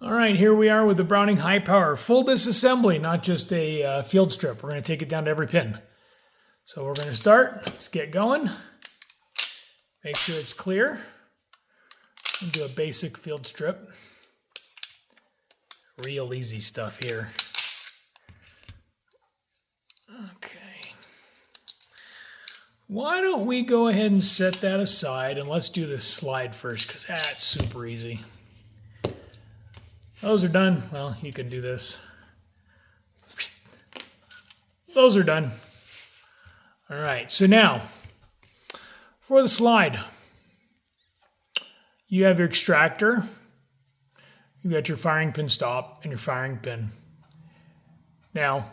All right, here we are with the Browning HiPower full disassembly, not just a field strip. We're going to take it down to every pin. So we're going to start. Let's get going. Make sure it's clear. And do a basic field strip. Real easy stuff here. Okay. Why don't we go ahead and set that aside, and let's do the slide first, because that's super easy. Those are done. Well, you can do this. Those are done. All right, so now for the slide, you have your extractor, you've got your firing pin stop and your firing pin. Now,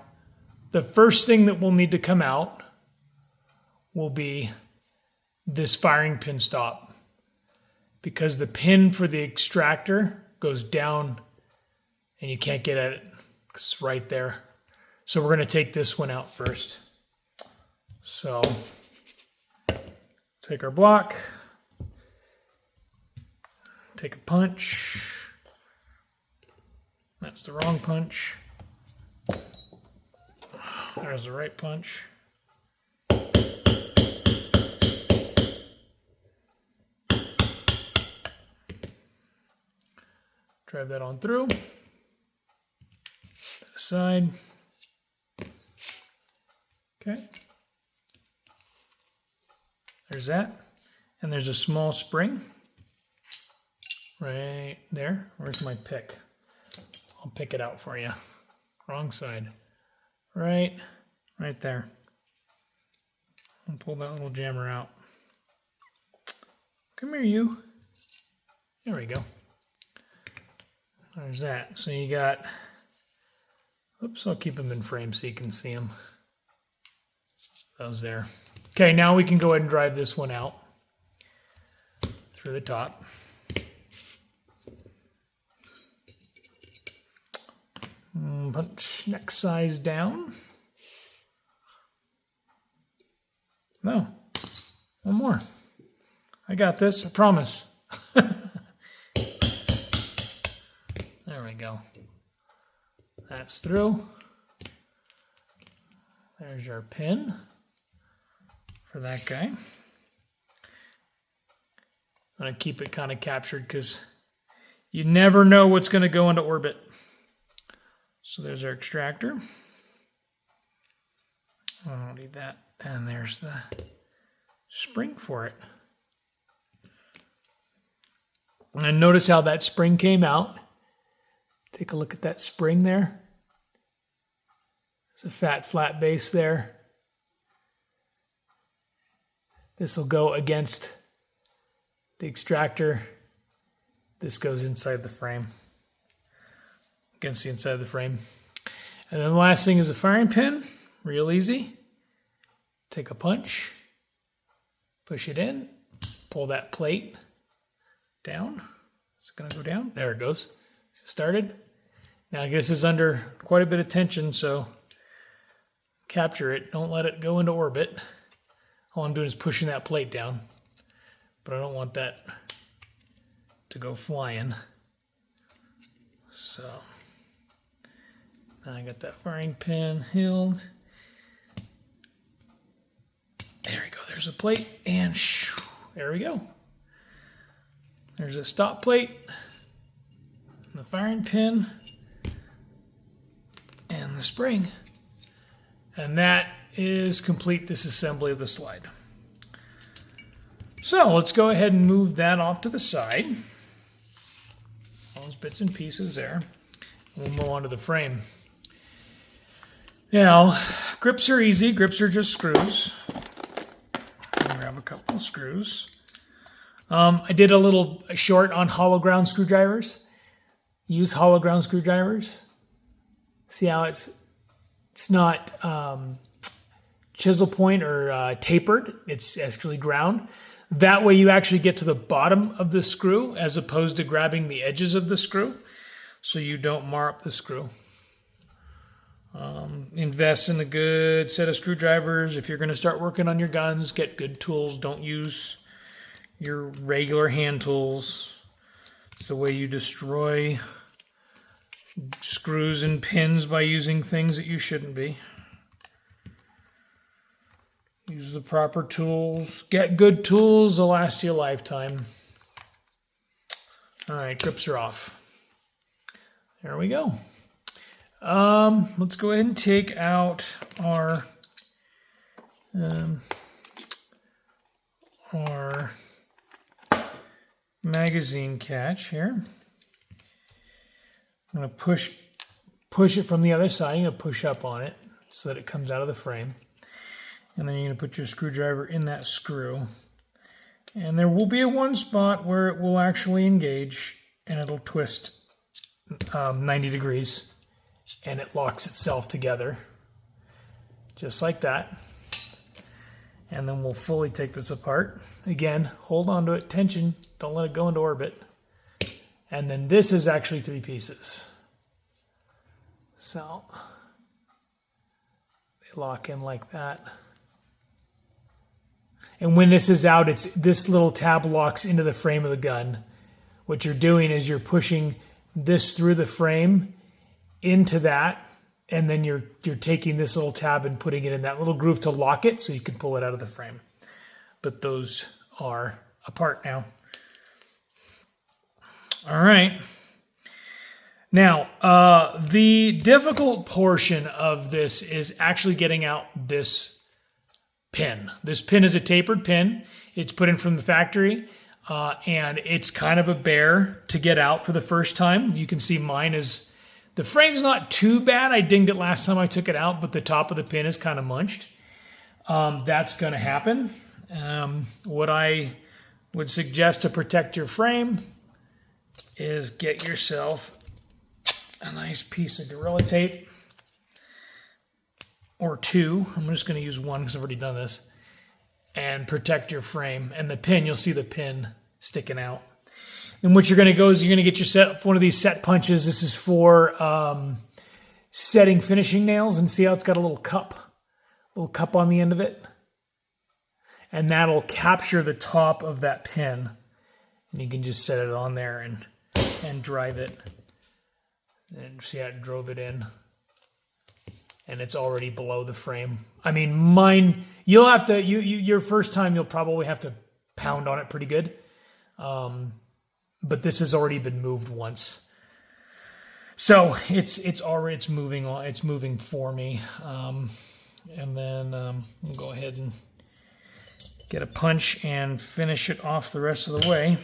the first thing that will need to come out will be this firing pin stop, because the pin for the extractor goes down and you can't get at it. It's right there. So we're going to take this one out first. So take our block, take a punch. That's the wrong punch. There's the right punch. Drive that on through. Aside. Okay. There's that. And there's a small spring right there. Where's my pick? I'll pick it out for you. Wrong side. Right there. I'll pull that little jammer out. Come here, you. There we go. There's that. So you got, oops, I'll keep them in frame so you can see them. Those there. Okay, now we can go ahead and drive this one out through the top. Punch next size down. No, one more. I got this, I promise. There we go. That's through. There's our pin for that guy. I'm going to keep it kind of captured because you never know what's going to go into orbit. So there's our extractor. I don't need that. And there's the spring for it. And notice how that spring came out. Take a look at that spring there. There's a fat, flat base there. This will go against the extractor. This goes inside the frame. Against the inside of the frame. And then the last thing is a firing pin. Real easy. Take a punch. Push it in. Pull that plate down. Is it going to go down? There it goes. Started. Now I guess it's under quite a bit of tension, so capture it. Don't let it go into orbit. All I'm doing is pushing that plate down, but I don't want that to go flying. So now I got that firing pin held. There we go. There's a plate, and shoo, there we go. There's a stop plate, the firing pin, and the spring. And that is complete disassembly of the slide. So let's go ahead and move that off to the side. All those bits and pieces there. We'll move on to the frame. Now, grips are easy. Grips are just screws. I'll grab a couple of screws. I did a little short on hollow ground screwdrivers. Use hollow ground screwdrivers. See how it's not chisel point or tapered. It's actually ground. That way you actually get to the bottom of the screw as opposed to grabbing the edges of the screw, so you don't mar up the screw. Invest in a good set of screwdrivers. If you're going to start working on your guns, get good tools. Don't use your regular hand tools. It's the way you destroy screws and pins by using things that you shouldn't be. Use the proper tools. Get good tools, they'll last you a lifetime. All right, grips are off. There we go. Let's go ahead and take out our magazine catch here. I'm going to push it from the other side. You're going to push up on it so that it comes out of the frame. And then you're going to put your screwdriver in that screw. And there will be one spot where it will actually engage and it'll twist 90 degrees and it locks itself together. Just like that. And then we'll fully take this apart. Again, hold on to it, tension, don't let it go into orbit. And then this is actually 3 pieces. So they lock in like that. And when this is out, this little tab locks into the frame of the gun. What you're doing is you're pushing this through the frame into that, and then you're taking this little tab and putting it in that little groove to lock it so you can pull it out of the frame. But those are apart now. All right. Now, the difficult portion of this is actually getting out this pin. This pin is a tapered pin. It's put in from the factory, and it's kind of a bear to get out for the first time. You can see mine is, the frame's not too bad. I dinged it last time I took it out, but the top of the pin is kind of munched. That's going to happen. What I would suggest to protect your frame is get yourself a nice piece of Gorilla Tape. Or 2, I'm just going to use 1 because I've already done this, and protect your frame. And the pin, you'll see the pin sticking out. And what you're going to go is you're going to get your one of these set punches. This is for setting finishing nails, and see how it's got a little cup on the end of it? And that'll capture the top of that pin. And you can just set it on there and drive it. And see how it drove it in. And it's already below the frame. I mean, mine, you'll have to, your first time, you'll probably have to pound on it pretty good. But this has already been moved once. So it's moving for me. And then we'll go ahead and get a punch and finish it off the rest of the way.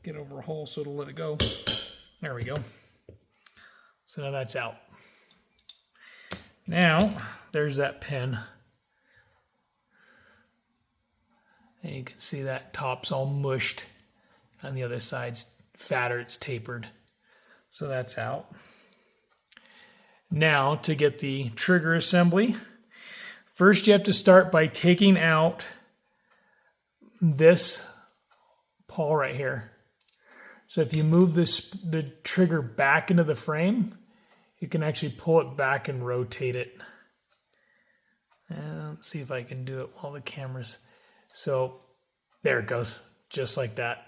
Get over a hole so it'll let it go. There we go. So now that's out. Now, there's that pin. And you can see that top's all mushed. On the other side's fatter, it's tapered. So that's out. Now, to get the trigger assembly, first you have to start by taking out this pawl right here. So if you move the trigger back into the frame, you can actually pull it back and rotate it. And let's see if I can do it while the camera's... So there it goes, just like that.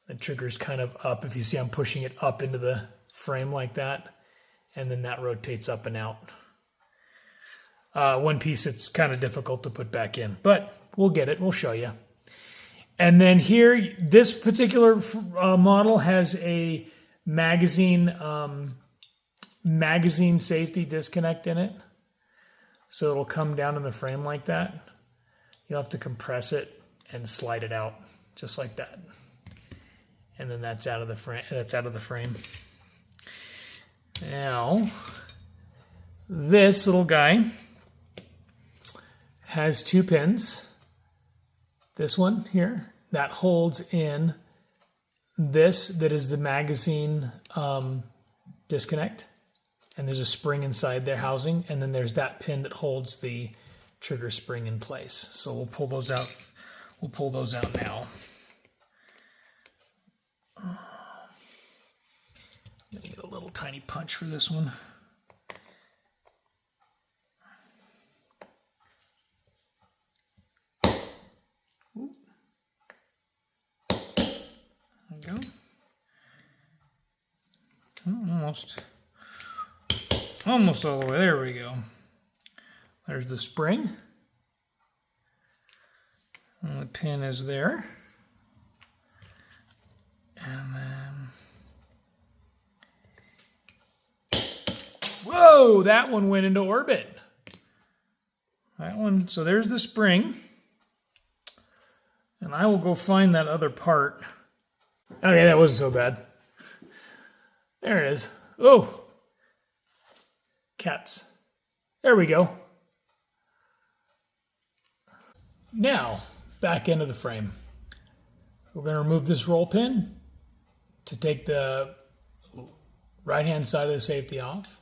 The trigger's kind of up. If you see, I'm pushing it up into the frame like that. And then that rotates up and out. One piece it's kind of difficult to put back in, but we'll get it. We'll show you. And then here, this particular model has a magazine safety disconnect in it. So it'll come down in the frame like that. You'll have to compress it and slide it out, just like that. And then that's out of the frame. That's out of the frame. Now, this little guy has 2 pins. This one here, that holds in this, that is the magazine disconnect. And there's a spring inside their housing. And then there's that pin that holds the trigger spring in place. So we'll pull those out. We'll pull those out now. Get a little tiny punch for this one. almost all the way. There we go. There's the spring. And the pin is there. And then, whoa, that one went into orbit. That one, so there's the spring. And I will go find that other part. Okay, that wasn't so bad. There it is. Oh, cats. There we go. Now, back into the frame. We're going to remove this roll pin to take the right-hand side of the safety off.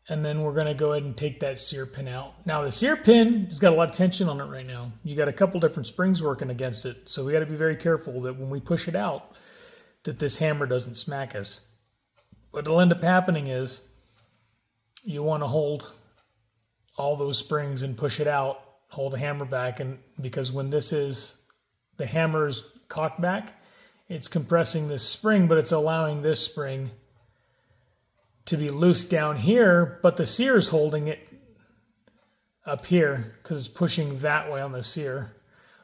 And then we're going to go ahead and take that sear pin out. Now, the sear pin has got a lot of tension on it right now. You got a couple different springs working against it. So we got to be very careful that when we push it out, that this hammer doesn't smack us. What'll end up happening is you want to hold all those springs and push it out, hold the hammer back, and because when the hammer is cocked back, it's compressing this spring, but it's allowing this spring to be loose down here, but the sear is holding it up here because it's pushing that way on the sear,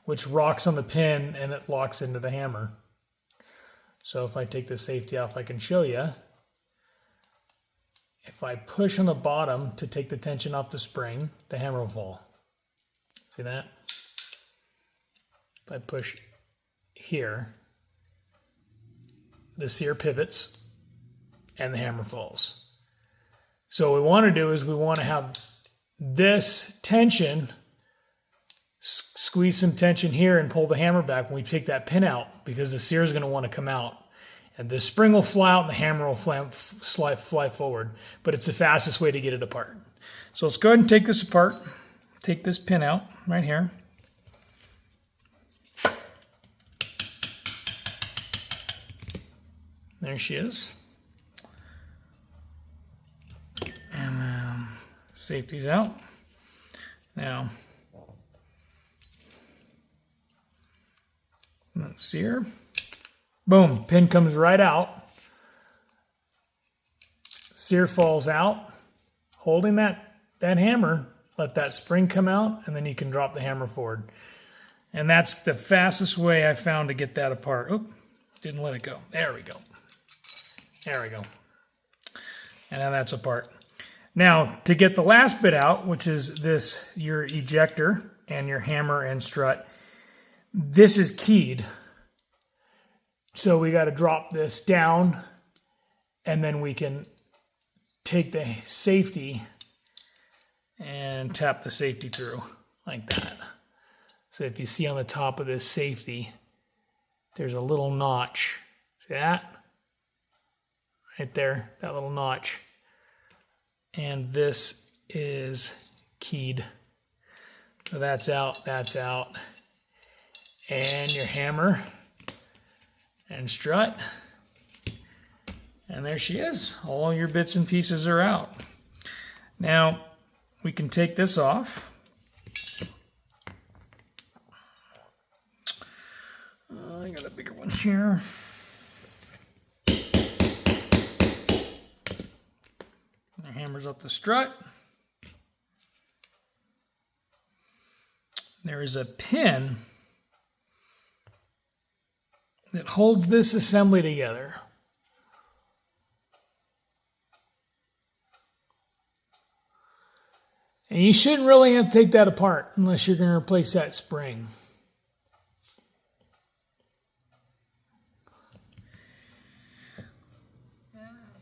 which rocks on the pin and it locks into the hammer. So if I take the safety off, I can show you. If I push on the bottom to take the tension off the spring, the hammer will fall. See that? If I push here, the sear pivots and the hammer falls. So what we want to do is we want to have this tension, squeeze some tension here and pull the hammer back when we take that pin out, because the sear is going to want to come out. And the spring will fly out and the hammer will fly forward. But it's the fastest way to get it apart. So let's go ahead and take this apart. Take this pin out right here. There she is. And safety's out. Now, let's see here. Boom, pin comes right out. Sear falls out. Holding that hammer, let that spring come out, and then you can drop the hammer forward. And that's the fastest way I found to get that apart. Oop, didn't let it go. There we go. There we go. And now that's apart. Now, to get the last bit out, which is your ejector and your hammer and strut, this is keyed. So we got to drop this down, and then we can take the safety and tap the safety through like that. So if you see on the top of this safety, there's a little notch. See that? Right there, that little notch. And this is keyed. So that's out, that's out. And your hammer and strut. And there she is. All your bits and pieces are out. Now, we can take this off. I got a bigger one here. The hammer's up the strut. There is a pin that holds this assembly together. And you shouldn't really have to take that apart unless you're going to replace that spring.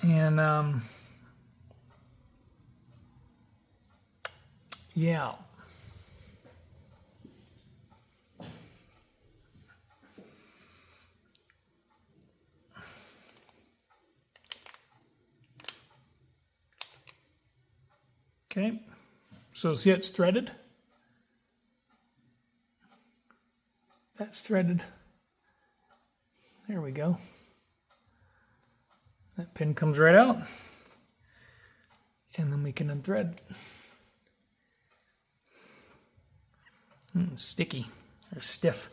And yeah. Okay. So see, it's threaded. That's threaded. There we go. That pin comes right out. And then we can unthread. It's sticky or stiff.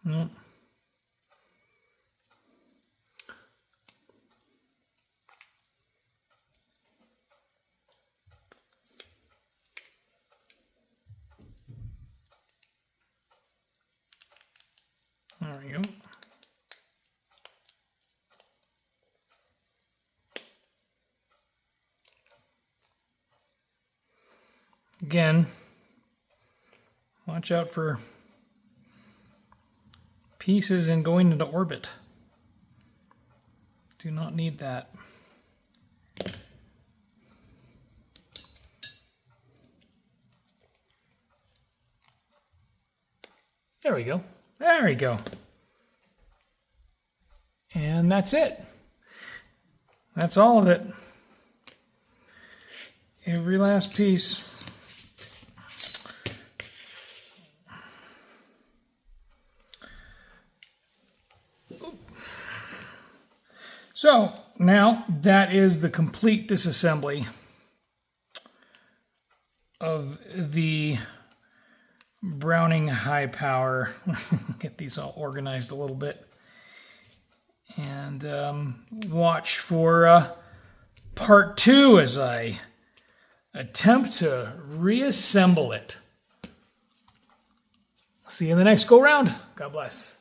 Nope. There we go. Again, watch out for pieces and going into orbit. Do not need that. There we go. There we go. And that's it. That's all of it. Every last piece. So now that is the complete disassembly of the Browning HiPower. Get these all organized a little bit. And watch for part 2 as I attempt to reassemble it. See you in the next go round. God bless.